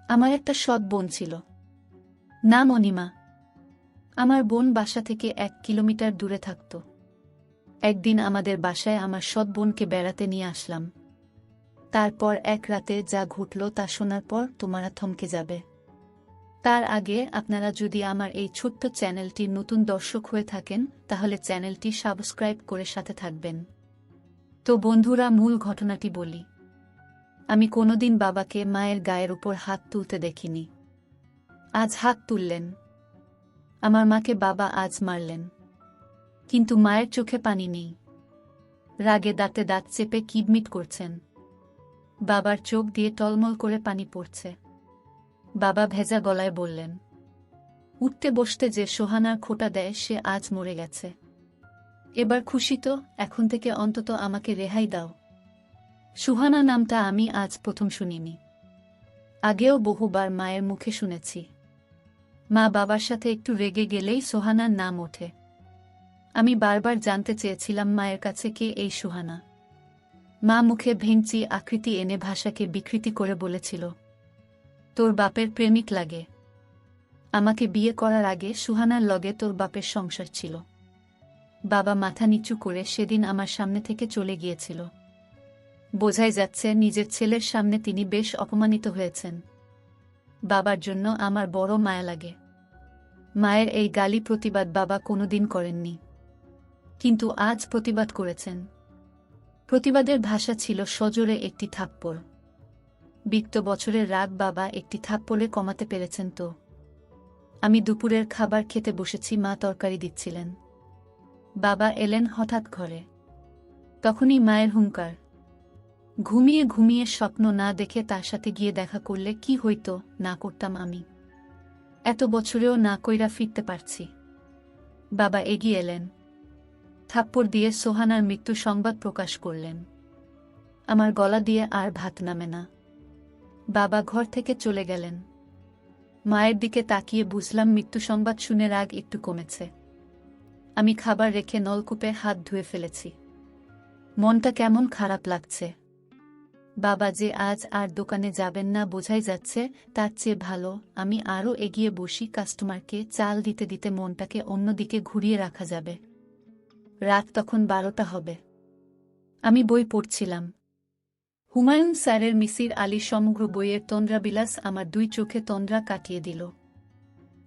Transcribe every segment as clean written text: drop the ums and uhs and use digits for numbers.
আমার একটা সৎ বোন ছিল, নাম অনিমা। আমার বোন বাসা থেকে 1 কিলোমিটার দূরে থাকত। একদিন আমাদের বাসায় আমার সৎ বোনকে বেড়াতে নিয়ে আসলাম। তারপর এক রাতে যা ঘটল তা শোনার পর তোমরা থমকে যাবে। তার আগে আপনারা যদি আমার এই ছোট্ট চ্যানেলটির নতুন দর্শক হয়ে থাকেন তাহলে চ্যানেলটি সাবস্ক্রাইব করে সাথে থাকবেন। তো বন্ধুরা, মূল ঘটনাটি বলি। আমি কোনোদিন বাবাকে মায়ের গায়ের উপর হাত তুলতে দেখিনি। আজ হাত তুললেন। আমার মাকে বাবা আজ মারলেন, কিন্তু মায়ের চোখে পানি নেই। রাগে দাঁতে দাঁত চেপে কিডমিট করছেন। বাবার চোখ দিয়ে টলমল করে পানি পড়ছে। বাবা ভেজা গলায় বললেন, উঠতে বসতে যে সোহানার খোঁটা দেয় সে আজ মরে গেছে। এবার খুশি তো? এখন থেকে অন্তত আমাকে রেহাই দাও। সুহানা নামটা আমি আজ প্রথম শুনিনি, আগেও বহুবার মায়ের মুখে শুনেছি। মা বাবার সাথে একটু রেগে গেলেই সোহানার নাম ওঠে। আমি বারবার জানতে চেয়েছিলাম মায়ের কাছে কে এই সুহানা। মা মুখে ভেঙচি আকৃতি এনে ভাষাকে বিকৃতি করে বলেছিল, তোর বাপের প্রেমিক লাগে। আমাকে বিয়ে করার আগে সুহানার লগে তোর বাপের সংসার ছিল। বাবা মাথা নিচু করে সেদিন আমার সামনে থেকে চলে গিয়েছিল। বোঝাই যাচ্ছে নিজের ছেলের সামনে তিনি বেশ অপমানিত হয়েছেন। বাবার জন্য আমার বড় মায়া লাগে। মায়ের এই গালি প্রতিবাদ বাবা কোনোদিন করেননি, কিন্তু আজ প্রতিবাদ করেছেন। প্রতিবাদের ভাষা ছিল সজোরে একটি থাপ্পড়। বিগত বছরের রাগ বাবা একটি থাপ্পড়ে কমাতে পেরেছেন তো? আমি দুপুরের খাবার খেতে বসেছি, মা তরকারি দিচ্ছিলেন। বাবা এলেন হঠাৎ ঘরে। তখনই মায়ের হুঙ্কার। ঘুমিয়ে ঘুমিয়ে স্বপ্ন না দেখে তার সাথে গিয়ে দেখা করলে কি হইতো না করতাম আমি। এত বছরেও না কইরা ফিরতে পারছি। বাবা এগিয়ে এলেন, থাপ্পড় দিয়ে সোহানার মৃত্যু সংবাদ প্রকাশ করলেন। আমার গলা দিয়ে আর ভাত নামে না। বাবা ঘর থেকে চলে গেলেন। মায়ের দিকে তাকিয়ে বুঝলাম মৃত্যু সংবাদ শুনে রাগ একটু কমেছে। আমি খাবার রেখে নলকূপে হাত ধুয়ে ফেলেছি। মনটা কেমন খারাপ লাগছে। বাবা যে আজ আর দোকানে যাবেন না বোঝাই যাচ্ছে, তার চেয়ে ভালো আমি আরও এগিয়ে বসি, কাস্টমারকে চাল দিতে দিতে মনটাকে অন্যদিকে ঘুরিয়ে রাখা যাবে। রাত তখন 12টা হবে। আমি বই পড়ছিলাম। হুমায়ুন স্যারের মিসির আলী সমগ্র বইয়ের তন্দ্রাবিলাস আমার 2 চোখে তন্দ্রা কাটিয়ে দিল।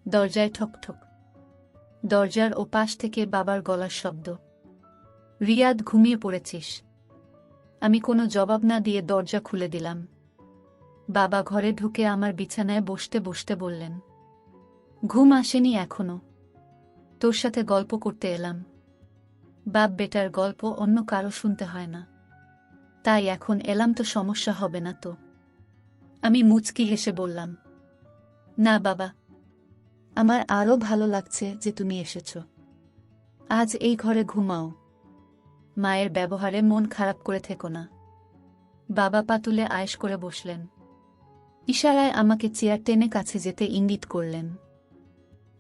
দরজায় ঠকঠক। দরজার ও পাশ থেকে বাবার গলার শব্দ, রিয়াদ ঘুমিয়ে পড়েছিস? আমি কোনো জবাব না দিয়ে দরজা খুলে দিলাম। বাবা ঘরে ঢুকে আমার বিছানায় বসতে বসতে বললেন, ঘুম আসেনি এখনো? তোর সাথে গল্প করতে এলাম। বাপ বেটার গল্প অন্য কারো শুনতে হয় না, তাই এখন এলাম, তো সমস্যা হবে না তো? আমি মুচকি হেসে বললাম, না বাবা, আমার আরও ভালো লাগছে যে তুমি এসেছ। আজ এই ঘরে ঘুমাও। মায়ের ব্যবহারে মন খারাপ করে থেকো না। বাবা পা তুলে আয়েশ করে বসলেন। ইশারায় আমাকে চেয়ার টেনে কাছে যেতে ইঙ্গিত করলেন।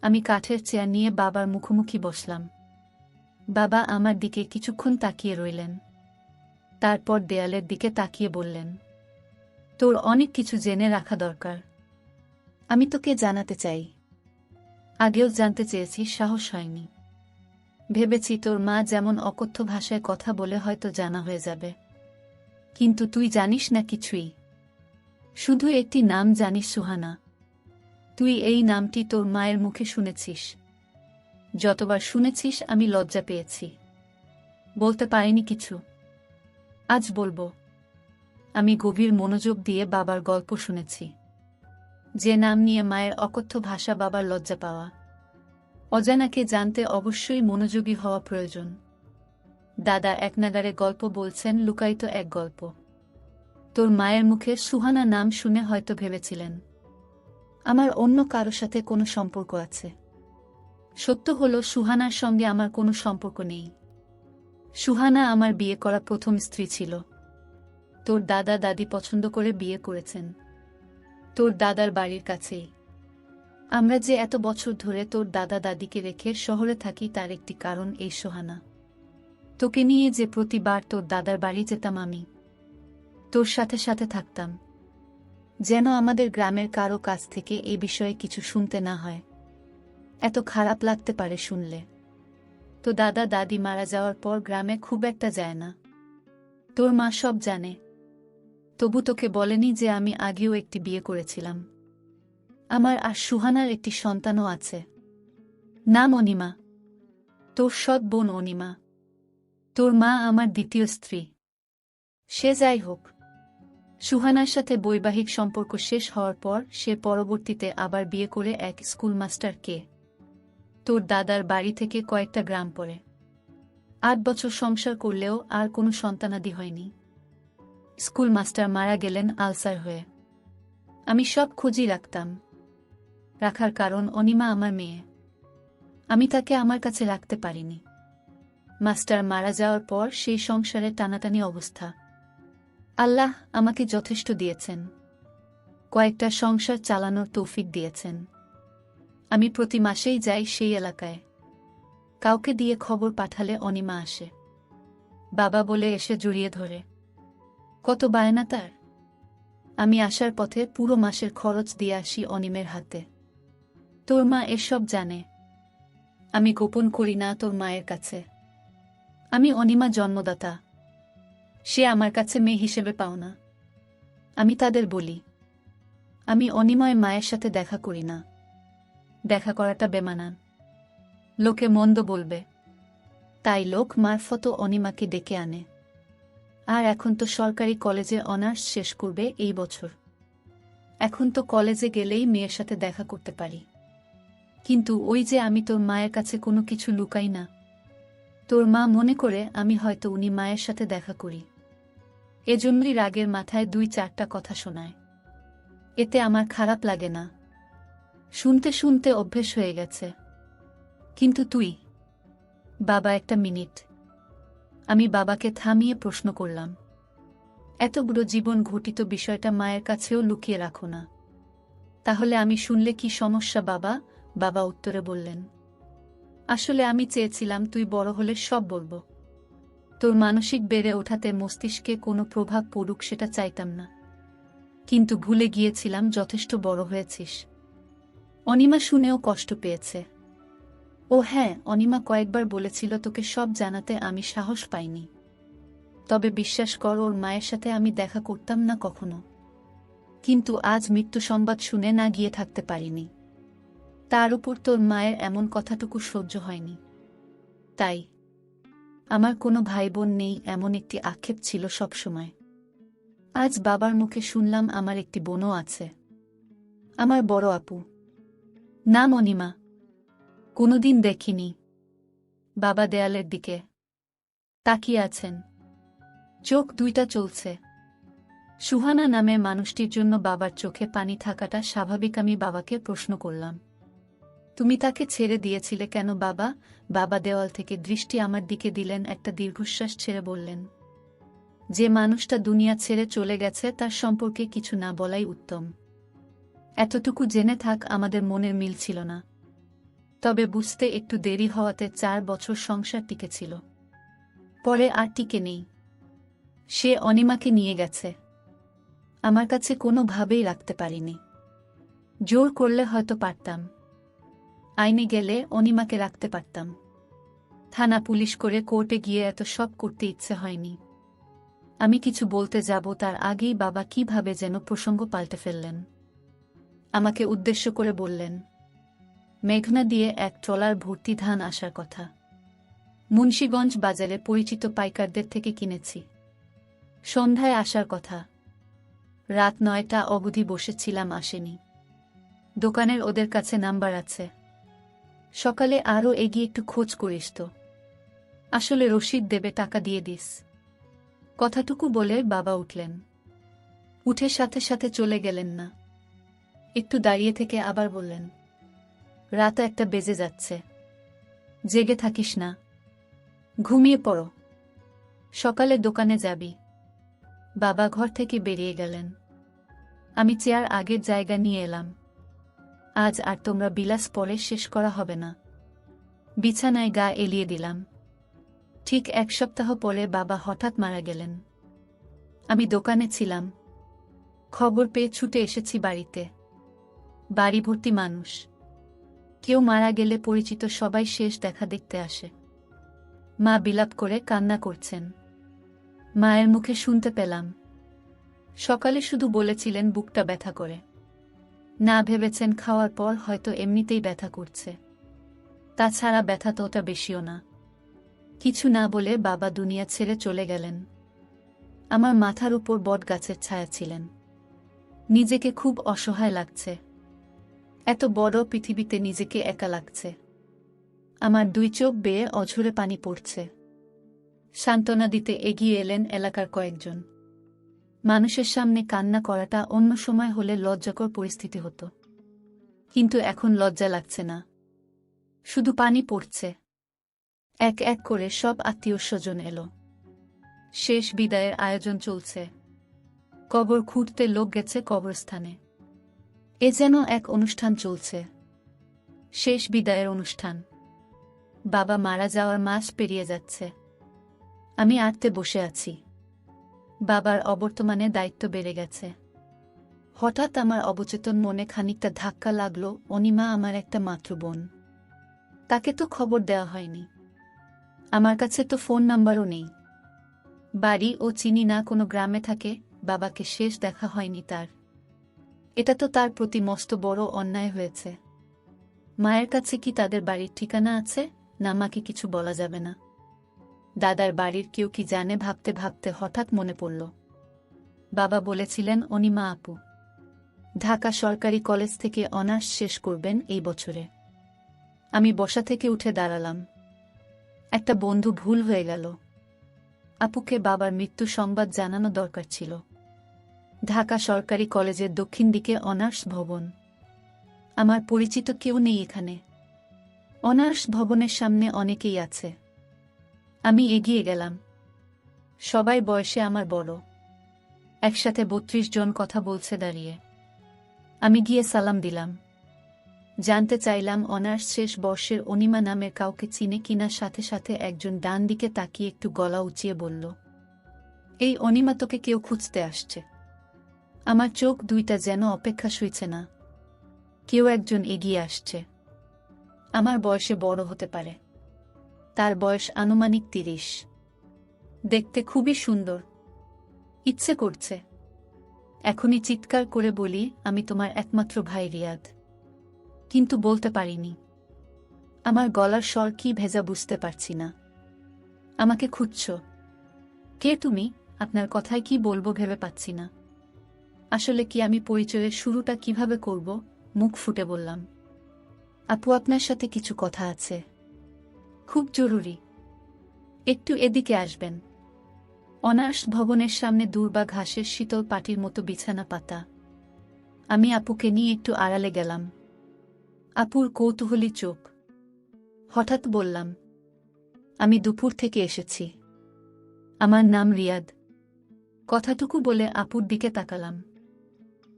আমি কাঠের চেয়ার নিয়ে বাবার মুখোমুখি বসলাম। বাবা আমার দিকে কিছুক্ষণ তাকিয়ে রইলেন। তারপর দেয়ালের দিকে তাকিয়ে বললেন, তোর অনেক কিছু জেনে রাখা দরকার। আমি তোকে জানাতে চাই। আগেও জানতে চেয়েছি, সাহস হয়নি। ভেবেছি তোর মা যেমন অকথ্য ভাষায় কথা বলে হয়তো জানা হয়ে যাবে, কিন্তু তুই জানিস না কিছুই। শুধু একটি নাম জানিস, সুহানা। তুই এই নামটি তোর মায়ের মুখে শুনেছিস। যতবার শুনেছিস আমি লজ্জা পেয়েছি, বলতে পারিনি কিছু। আজ বলবো। আমি গভীর মনোযোগ দিয়ে বাবার গল্প শুনেছি। যে নাম নিয়ে মায়ের অকথ্য ভাষা, বাবার লজ্জা পাওয়া। অজানাকে জানতে অবশ্যই মনোযোগী হওয়া প্রয়োজন। দাদা একনাগারে গল্প বলছেন, লুকায়িত এক গল্প। তোর মায়ের মুখে সুহানা নাম শুনে হয়তো ভেবেছিলেন আমার অন্য কারো সাথে কোনো সম্পর্ক আছে। সত্য হলো সুহানার সঙ্গে আমার কোনো সম্পর্ক নেই। সুহানা আমার বিয়ে করা প্রথম স্ত্রী ছিল। তোর দাদা দাদি পছন্দ করে বিয়ে করেছেন, তোর দাদার বাড়ির কাছেই। আমরা যে এত বছর ধরে তোর দাদা দাদিকে রেখে শহরে থাকি তার একটি কারণ এই সোহানা। তোকে নিয়ে যে প্রতিবার তোর দাদার বাড়ি যেতাম আমি, তোর সাথে সাথে থাকতাম। যেন আমাদের গ্রামের কারো কাছ থেকে এই বিষয়ে কিছু শুনতে না হয়। এত খারাপ লাগতে পারে শুনলে। তো দাদা দাদি মারা যাওয়ার পর গ্রামে খুব একটা যায় না। তোর মা সব জানে, তবু তোকে বলেনি যে আমি আগেও একটি বিয়ে করেছিলাম। আমার আর সুহানার একটি সন্তানও আছে। নাম অনিমা। তোর সৎ বোন অনিমা। তোর মা আমার দ্বিতীয় স্ত্রী। সে যাই হোক, সুহানার সাথে বৈবাহিক সম্পর্ক শেষ হওয়ার পর সে পরবর্তীতে আবার বিয়ে করে এক স্কুল মাস্টারকে। তোর দাদার বাড়ি থেকে কয়েকটা গ্রাম পরে ৮ বছর সংসার করলেও আর কোনো সন্তানাদি হয়নি। স্কুল মাস্টার মারা গেলেন আলসার হয়ে। আমি সব খোঁজই রাখতাম। রাখার কারণ অনিমা আমার মেয়ে। আমি তাকে আমার কাছে রাখতে পারিনি। মাস্টার মারা যাওয়ার পর সেই সংসারে টানাটানি অবস্থা। আল্লাহ আমাকে যথেষ্ট দিয়েছেন, কয়েকটা সংসার চালানোর তৌফিক দিয়েছেন। আমি প্রতি মাসেই যাই সেই এলাকায়। কাউকে দিয়ে খবর পাঠালে অনিমা আসে। বাবা বলে এসে জড়িয়ে ধরে। কত বায়না তার। আমি আসার পথে পুরো মাসের খরচ দিয়ে আসি অনিমের হাতে। তোর মা এসব জানে। আমি গোপন করি না তোর মায়ের কাছে। আমি অনিমা জন্মদাতা। সে আমার কাছে মেয়ে হিসেবে পাও না। আমি তাদের বলি, আমি অনিময় মায়ের সাথে দেখা করি না। দেখা করাটা বেমানান। লোকে মন্দ বলবে। তাই লোক মারফত অনিমাকে ডেকে আনে। আর এখন তো সরকারি কলেজে অনার্স শেষ করবে এই বছর। এখন তো কলেজে গেলেই মেয়ের সাথে দেখা করতে পারি। কিন্তু ওই যে আমি তোর মায়ের কাছে কোনো কিছু লুকাই না। তোর মা মনে করে আমি হয়তো উনি মায়ের সাথে দেখা করি। এজন্যই রাগের মাথায় ২-৪টা কথা শোনায়। এতে আমার খারাপ লাগে না। শুনতে শুনতে অভ্যেস হয়ে গেছে। কিন্তু তুই? বাবা, একটা মিনিট। আমি বাবাকে থামিয়ে প্রশ্ন করলাম, এতগুলো জীবন ঘটিত বিষয়টা মায়ের কাছেও লুকিয়ে রাখো না? তাহলে আমি শুনলে কি সমস্যা বাবা? বাবা উত্তরে বললেন, আসলে আমি চেয়েছিলাম তুই বড় হলে সব বলবো। তোর মানসিক বেড়ে ওঠাতে মস্তিষ্কে কোনো প্রভাব পড়ুক সেটা চাইতাম না। কিন্তু ভুলে গিয়েছিলাম যথেষ্ট বড় হয়েছিস। অনিমা শুনেও কষ্ট পেয়েছে। ও হ্যাঁ, অনিমা কয়েকবার বলেছিল তোকে সব জানাতে, আমি সাহস পাইনি। তবে বিশ্বাস কর, ওর মায়ের সাথে আমি দেখা করতাম না কখনো। কিন্তু আজ মৃত্যু সংবাদ শুনে না গিয়ে থাকতে পারিনি। তার উপর তোর মায়ের এমন কথাটুকু সহ্য হয়নি। তাই আমার কোনো ভাই বোন নেই এমন একটি আক্ষেপ ছিল সবসময়। আজ বাবার মুখে শুনলাম আমার একটি বোনও আছে। আমার বড় আপু। নাম অনিমা। কোনোদিন দেখিনি। বাবা দেয়ালের দিকে তাকিয়ে আছেন। চোখ দুইটা চলছে। সুহানা নামে মানুষটির জন্য বাবার চোখে পানি থাকাটা স্বাভাবিক। আমি বাবাকে প্রশ্ন করলাম, তুমি তাকে ছেড়ে দিয়েছিলে কেন বাবা? বাবা দেওয়াল থেকে দৃষ্টি আমার দিকে দিলেন, একটা দীর্ঘশ্বাস ছেড়ে বললেন, যে মানুষটা দুনিয়া ছেড়ে চলে গেছে তার সম্পর্কে কিছু না বলাই উত্তম। এতটুকু জেনে থাক, আমাদের মনের মিল ছিল না। তবে বুঝতে একটু দেরি হওয়াতে ৪ বছর সংসার টিকেছিল। পরে আর টিকে নেই। সে অনিমাকে নিয়ে গেছে। আমার কাছে কোনোভাবেই রাখতে পারিনি। জোর করলে হয়তো পারতাম। আইনে গেলে অনিমাকে রাখতে পারতাম। থানা পুলিশ করে কোর্টে গিয়ে এত সব করতে ইচ্ছে হয়নি। আমি কিছু বলতে যাব তার আগেই বাবা কিভাবে যেন প্রসঙ্গ পাল্টে ফেললেন। আমাকে উদ্দেশ্য করে বললেন, মেঘনা দিয়ে এক ট্রলার ভর্তি ধান আসার কথা। মুন্সিগঞ্জ বাজারে পরিচিত পাইকারদের থেকে কিনেছি। সন্ধ্যায় আসার কথা। রাত ৯টা অবধি বসেছিলাম, আসেনি। দোকানের ওদের কাছে নাম্বার আছে। সকালে আরও এগিয়ে একটু খোঁজ করিস তো। আসলে রসিদ দেবে, টাকা দিয়ে দিস। কথাটুকু বলে বাবা উঠলেন। উঠে সাথে সাথে চলে গেলেন না। একটু দাঁড়িয়ে থেকে আবার বললেন, রাত ১টা বেজে যাচ্ছে। জেগে থাকিস না, ঘুমিয়ে পড়ো। সকালে দোকানে যাবি। বাবা ঘর থেকে বেরিয়ে গেলেন। আমি চেয়ার আগের জায়গা নিয়ে এলাম। আজ আর তোমরা বিলাস পরে শেষ করা হবে না। বিছানায় গা এলিয়ে দিলাম। ঠিক ১ সপ্তাহ পরে বাবা হঠাৎ মারা গেলেন। আমি দোকানে ছিলাম। খবর পেয়ে ছুটে এসেছি বাড়িতে। বাড়ি ভর্তি মানুষ। কেউ মারা গেলে পরিচিত সবাই শেষ দেখা দেখতে আসে। মা বিলাপ করে কান্না করছেন। মায়ের মুখে শুনতে পেলাম, সকালে শুধু বলেছিলেন বুকটা ব্যথা করে, না ভেবেছেন খাওয়ার পর হয়তো এমনিতেই ব্যথা করছে। তাছাড়া ব্যথা তো ওটা বেশিও না। কিছু না বলে বাবা দুনিয়া ছেড়ে চলে গেলেন। আমার মাথার উপর বটগাছের ছায়া ছিলেন। নিজেকে খুব অসহায় লাগছে। এত বড় পৃথিবীতে নিজেকে একা লাগছে। আমার দুই চোখ বেয়ে অঝরে পানি পড়ছে। সান্ত্বনা দিতে এগিয়ে এলেন এলাকার কয়েকজন। মানুষের সামনে কান্না করাটা অন্য সময় হলে লজ্জাকর পরিস্থিতি হতো, কিন্তু এখন লজ্জা লাগছে না, শুধু পানি পড়ছে। এক এক করে সব আত্মীয়স্বজন এলো। শেষ বিদায়ের আয়োজন চলছে। কবর খুঁড়তে লোক গেছে কবরস্থানে। এ যেন এক অনুষ্ঠান চলছে, শেষ বিদায়ের অনুষ্ঠান। বাবা মারা যাওয়ার মাস পেরিয়ে যাচ্ছে। আমি আটতে বসে আছি। বাবার অবর্তমানে দায়িত্ব বেড়ে গেছে। হঠাৎ আমার অবচেতন মনে খানিকটা ধাক্কা লাগলো, অনিমা আমার একটা মাত্র বোন। তাকে তো খবর দেওয়া হয়নি। আমার কাছে তো ফোন নাম্বারও নেই। বাড়ি ও চিনি না, কোনো গ্রামে থাকে। বাবাকে শেষ দেখা হয়নি তার। এটা তো তার প্রতি মস্ত বড় অন্যায় হয়েছে। মায়ের কাছে কি তাদের বাড়ির ঠিকানা আছে? না, মাকে কিছু বলা যাবে না। দাদার বাড়ির কেউ কি জানে? ভাবতে ভাবতে হঠাৎ মনে পড়ল, বাবা বলেছিলেন অনিমা আপু ঢাকা সরকারি কলেজ থেকে অনার্স শেষ করবেন এই বছরে। আমি বসা থেকে উঠে দাঁড়ালাম। একটা বন্ধু ভুল হয়ে গেল। আপুকে বাবার মৃত্যু সংবাদ জানানো দরকার ছিল। ঢাকা সরকারি কলেজের দক্ষিণ দিকে অনার্স ভবন। আমার পরিচিত কেউ নেই এখানে। অনার্স ভবনের সামনে অনেকেই আছে। আমি এগিয়ে গেলাম। সবাই বয়সে আমার বড়। একসাথে ৩২ জন কথা বলছে দাঁড়িয়ে। আমি গিয়ে সালাম দিলাম। জানতে চাইলাম অনার্স শেষ বর্ষের অনিমা নামের কাউকে চিনে কিনা। সাথে সাথে একজন ডান দিকে তাকিয়ে একটু গলা উঁচিয়ে বলল, এই অনিমা তোকে কেউ খুঁজতে আসছে। আমার চোখ দুইটা যেন অপেক্ষা সইছে না। কেউ একজন এগিয়ে আসছে। আমার বয়সে বড় হতে পারে। তার বয়স আনুমানিক ৩০। দেখতে খুবই সুন্দর। ইচ্ছে করছে এখনই চিৎকার করে বলি, আমি তোমার একমাত্র ভাই রিয়াদ। কিন্তু বলতে পারিনি। আমার গলার স্বর কি ভেজা বুঝতে পারছি না। আমাকে খুঁজছ? কে তুমি? আপনার কথায় কি বলবো ভেবে পাচ্ছি না। আসলে কি আমি পরিচয়ের শুরুটা কিভাবে করব? মুখ ফুটে বললাম, আপু আপনার সাথে কিছু কথা আছে, খুব জরুরি। একটু এদিকে আসবেন। অনার্স ভবনের সামনে দূর্বা ঘাসের শীতল পাটির মতো বিছানা পাতা। আমি আপুকে নিয়ে একটু আড়ালে গেলাম। আপুর কৌতূহলী চোখ। হঠাৎ বললাম, আমি দুপুর থেকে এসেছি। আমার নাম রিয়াদ। কথাটুকু বলে আপুর দিকে তাকালাম।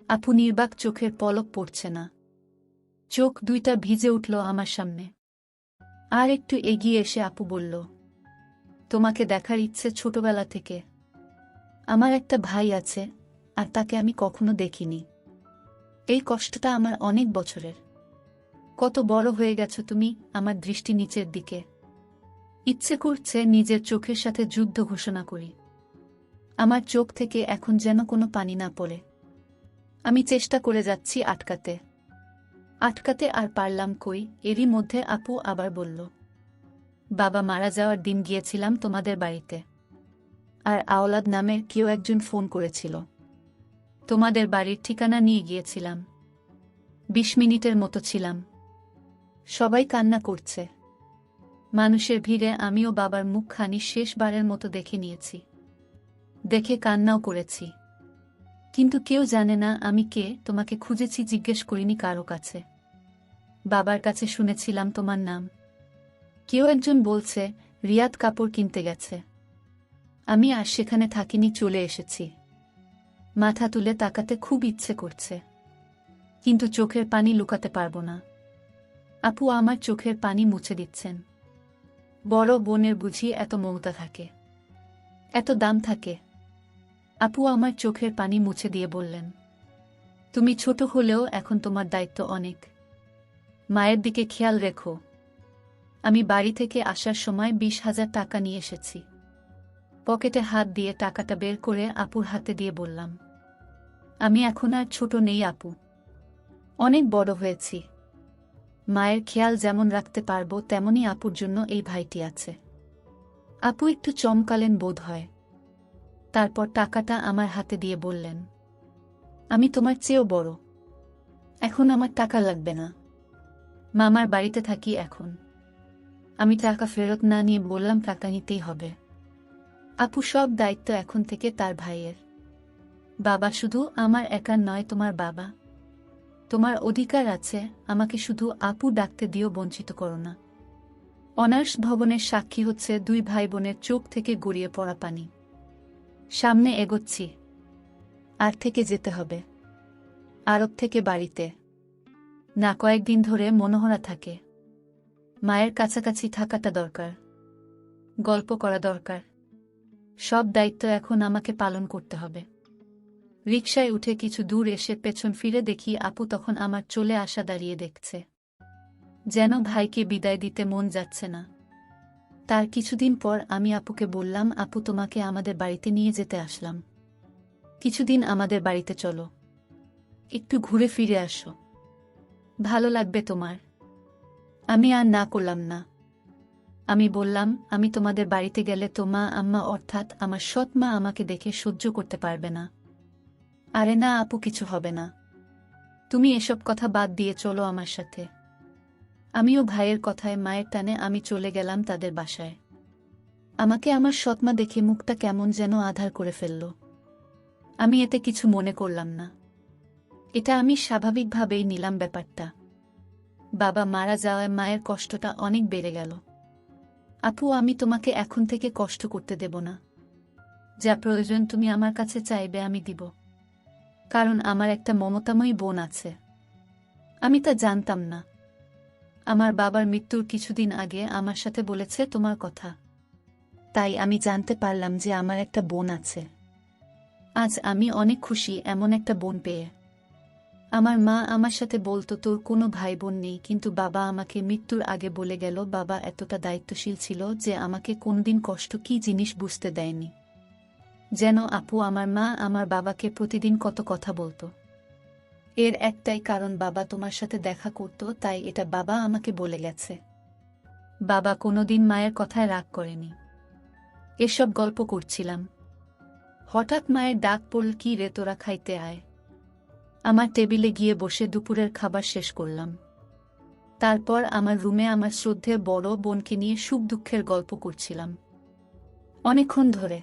আপু নির্বাক, চোখের পলক পড়ছে না। চোখ দুইটা ভিজে উঠল আমার সামনে। আর একটু এগিয়ে এসে আপু বলল, তোমাকে দেখার ইচ্ছে ছোটবেলা থেকে। আমার একটা ভাই আছে, আর তাকে আমি কখনো দেখিনি। এই কষ্টটা আমার অনেক বছরের। কত বড় হয়ে গেছো তুমি। আমার দৃষ্টি নিচের দিকে। ইচ্ছে করছে নিজের চোখের সাথে যুদ্ধ ঘোষণা করি। আমার চোখ থেকে এখন যেন কোনো পানি না পড়ে। আমি চেষ্টা করে যাচ্ছি আটকাতে আটকাতে, আর পারলাম কই। এরই মধ্যে আপু আবার বলল, বাবা মারা যাওয়ার দিন গিয়েছিলাম তোমাদের বাড়িতে, আর আওলাদ নামের কেউ একজন ফোন করেছিল। তোমাদের বাড়ির ঠিকানা নিয়ে গিয়েছিলাম। ২০ মিনিটের মতো ছিলাম। সবাই কান্না করছে। মানুষের ভিড়ে আমিও বাবার মুখখানি শেষবারের মতো দেখে নিয়েছি। দেখে কান্নাও করেছি। কিন্তু কেউ জানে না আমি কে। তোমাকে খুঁজেছি, জিজ্ঞেস করিনি কারো কাছে। বাবার কাছে শুনেছিলাম তোমার নাম। কেউ একজন বলছে রিয়াদ কাপড় কিনতে গেছে। আমি আর সেখানে থাকিনি, চলে এসেছি। মাথা তুলে তাকাতে খুব ইচ্ছে করছে, কিন্তু চোখের পানি লুকাতে পারবো না। আপু আমার চোখের পানি মুছে দিচ্ছেন। বড় বোনের বুঝি এত মমতা থাকে, এত দাম থাকে? আপু আমার চোখের পানি মুছে দিয়ে বললেন, তুমি ছোট হলেও এখন তোমার দায়িত্ব অনেক। মায়ের দিকে খেয়াল রেখো। আমি বাড়ি থেকে আসার সময় 20,000 টাকা নিয়ে এসেছি। পকেটে হাত দিয়ে টাকাটা বের করে আপুর হাতে দিয়ে বললাম, আমি এখন আর ছোট নেই আপু, অনেক বড় হয়েছি। মায়ের খেয়াল যেমন রাখতে পারবো তেমনই আপুর জন্য এই ভাইটি আছে। আপু একটু চমকালেন বোধ হয়। তারপর টাকাটা আমার হাতে দিয়ে বললেন, আমি তোমার চেয়েও বড়, এখন আমার টাকা লাগবে না। মামার বাড়িতে থাকি এখন। আমি টাকা ফেরত না নিয়ে বললাম টাকা নিতেই হবে। আপু সব দায়িত্ব এখন থেকে তার ভাইয়ের। বাবা শুধু আমার একার নয়, তোমার বাবা। তোমার অধিকার আছে, আমাকে শুধু আপু ডাকতে দিও, বঞ্চিত করো না। অনার্স ভবনের সাক্ষী হচ্ছে 2 ভাই বোনের চোখ থেকে গড়িয়ে পড়া পানি। সামনে এগোচ্ছি। আর থেকে যেতে হবে। আরব থেকে বাড়িতে না, কয়েকদিন ধরে মনোহরা থাকে। মায়ের কাছাকাছি থাকাটা দরকার, গল্প করা দরকার। সব দায়িত্ব এখন আমাকে পালন করতে হবে। রিকশায় উঠে কিছু দূর এসে পেছন ফিরে দেখি আপু তখন আমার চলে আসা দাঁড়িয়ে দেখছে। যেন ভাইকে বিদায় দিতে মন যাচ্ছে না। তার কিছুদিন পর আমি আপুকে বললাম, আপু তোমাকে আমাদের বাড়িতে নিয়ে যেতে আসলাম। কিছুদিন আমাদের বাড়িতে চলো, একটু ঘুরে ফিরে আসো, ভালো লাগবে তোমার। আমি আর না করলাম না। আমি বললাম, আমি তোমাদের বাড়িতে গেলে তো মা আম্মা অর্থাৎ আমার সৎ মা আমাকে দেখে সহ্য করতে পারবে না। আরে না আপু, কিছু হবে না। তুমি এসব কথা বাদ দিয়ে চলো আমার সাথে। আমিও ভাইয়ের কথায় মায়ের টানে আমি চলে গেলাম তাদের বাসায়। আমাকে আমার সৎমা দেখে মুখটা কেমন যেন আধার করে ফেলল। আমি এতে কিছু মনে করলাম না। এটা আমি স্বাভাবিকভাবেই নিলাম ব্যাপারটা। বাবা মারা যাওয়ায় মায়ের কষ্টটা অনেক বেড়ে গেল। আপু, আমি তোমাকে এখন থেকে কষ্ট করতে দেব না। যা প্রয়োজন তুমি আমার কাছে চাইবে, আমি দিব। কারণ আমার একটা মমতাময়ী বোন আছে। আমি তা জানতাম না। আমার বাবার মৃত্যুর কিছুদিন আগে আমার সাথে বলেছে তোমার কথা। তাই আমি জানতে পারলাম যে আমার একটা বোন আছে। আজ আমি অনেক খুশি এমন একটা বোন পেয়ে। আমার মা আমার সাথে বলতো তোর কোনো ভাই বোন নেই, কিন্তু বাবা আমাকে মৃত্যুর আগে বলে গেল বাবা এতটা দায়িত্বশীল ছিল যে আমাকে কোনদিন কষ্ট কি জিনিস বুঝতে দেয়নি। যেন আপু আমার মা আমার বাবাকে প্রতিদিন কত কথা বলতো। এর একটাই কারণ, বাবা তোমার সাথে দেখা করত, তাই এটা বাবা আমাকে বলে গেছে। বাবা কোনোদিন মায়ের কথায় রাগ করেনি। এসব গল্প করছিলাম, হঠাৎ মায়ের ডাক পড়ল, কি রে তোরা খাইতে আয়। আমার টেবিলে গিয়ে বসে দুপুরের খাবার শেষ করলাম। তারপর আমার রুমে আমার শ্রদ্ধেয় বড় বোনকে নিয়ে সুখ দুঃখের গল্প করছিলাম অনেকক্ষণ ধরে।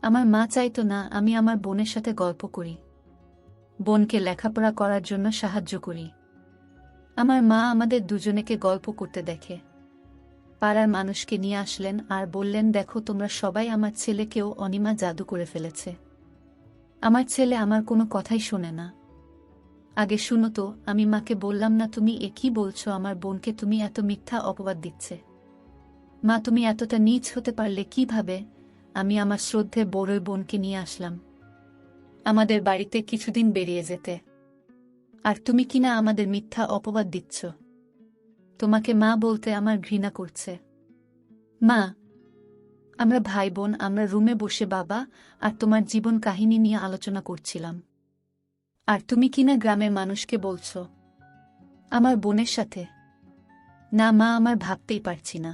আমার মা চাইতো না আমি আমার বোনের সাথে গল্প করি, বোনকে লেখাপড়া করার জন্য সাহায্য করি। আমার মা আমাদের দুজনেকে গল্প করতে দেখে পাড়ার মানুষকে নিয়ে আসলেন আর বললেন, দেখো তোমরা সবাই, আমার ছেলেকেও অনিমা জাদু করে ফেলেছে। আমার ছেলে আমার কোনো কথাই শোনে না। আগে শুনো তো, আমি মাকে বললাম না তুমি এ কি বলছো, আমার বোনকে তুমি এত মিথ্যা অপবাদ দিচ্ছে। মা তুমি এতটা নীচ হতে পারলে কিভাবে? আমি আমার শ্রদ্ধে বড়ই বোনকে নিয়ে আসলাম আমাদের বাড়িতে কিছুদিন বেরিয়ে যেতে, আর তুমি কিনা আমাদের মিথ্যা অপবাদ দিচ্ছ। তোমাকে মা বলতে আমার ঘৃণা করছে। মা, আমরা ভাই বোন, আমরা রুমে বসে বাবা আর তোমার জীবন কাহিনী নিয়ে আলোচনা করছিলাম, আর তুমি কিনা গ্রামের মানুষকে বলছো আমার বোনের সাথে। না মা, আমার ভাবতেই পারছি না।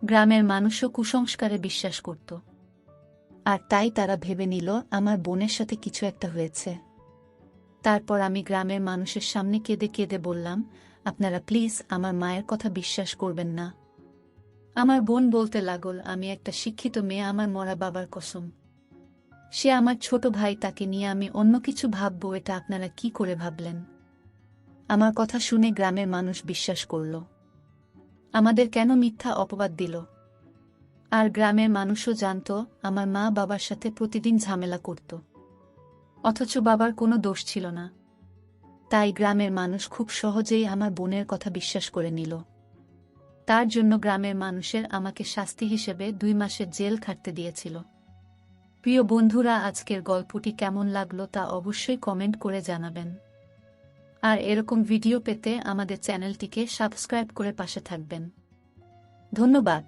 গ্রামের মানুষও কুসংস্কারে বিশ্বাস করত, আর তাই তারা ভেবে নিল আমার বোনের সাথে কিছু একটা হয়েছে। তারপর আমি গ্রামের মানুষের সামনে কেঁদে কেঁদে বললাম, আপনারা প্লিজ আমার মায়ের কথা বিশ্বাস করবেন না। আমার বোন বলতে লাগল, আমি একটা শিক্ষিত মেয়ে, আমার মরা বাবার কসম। সে আমার ছোট ভাই, তাকে নিয়ে আমি অন্য কিছু ভাববো, এটা আপনারা কি করে ভাবলেন? আমার কথা শুনে গ্রামের মানুষ বিশ্বাস করল। আমাদের কেন মিথ্যা অপবাদ দিল। আর গ্রামের মানুষও জানত আমার মা বাবার সাথে প্রতিদিন ঝামেলা করত, অথচ বাবার কোনো দোষ ছিল না। তাই গ্রামের মানুষ খুব সহজেই আমার বোনের কথা বিশ্বাস করে নিল। তার জন্য গ্রামের মানুষের আমাকে শাস্তি হিসেবে 2 মাসের জেল খাটতে দিয়েছিল। প্রিয় বন্ধুরা, আজকের গল্পটি কেমন লাগলো তা অবশ্যই কমেন্ট করে জানাবেন। আর এরকম ভিডিও পেতে আমাদের চ্যানেলটিকে সাবস্ক্রাইব করে পাশে থাকবেন। ধন্যবাদ।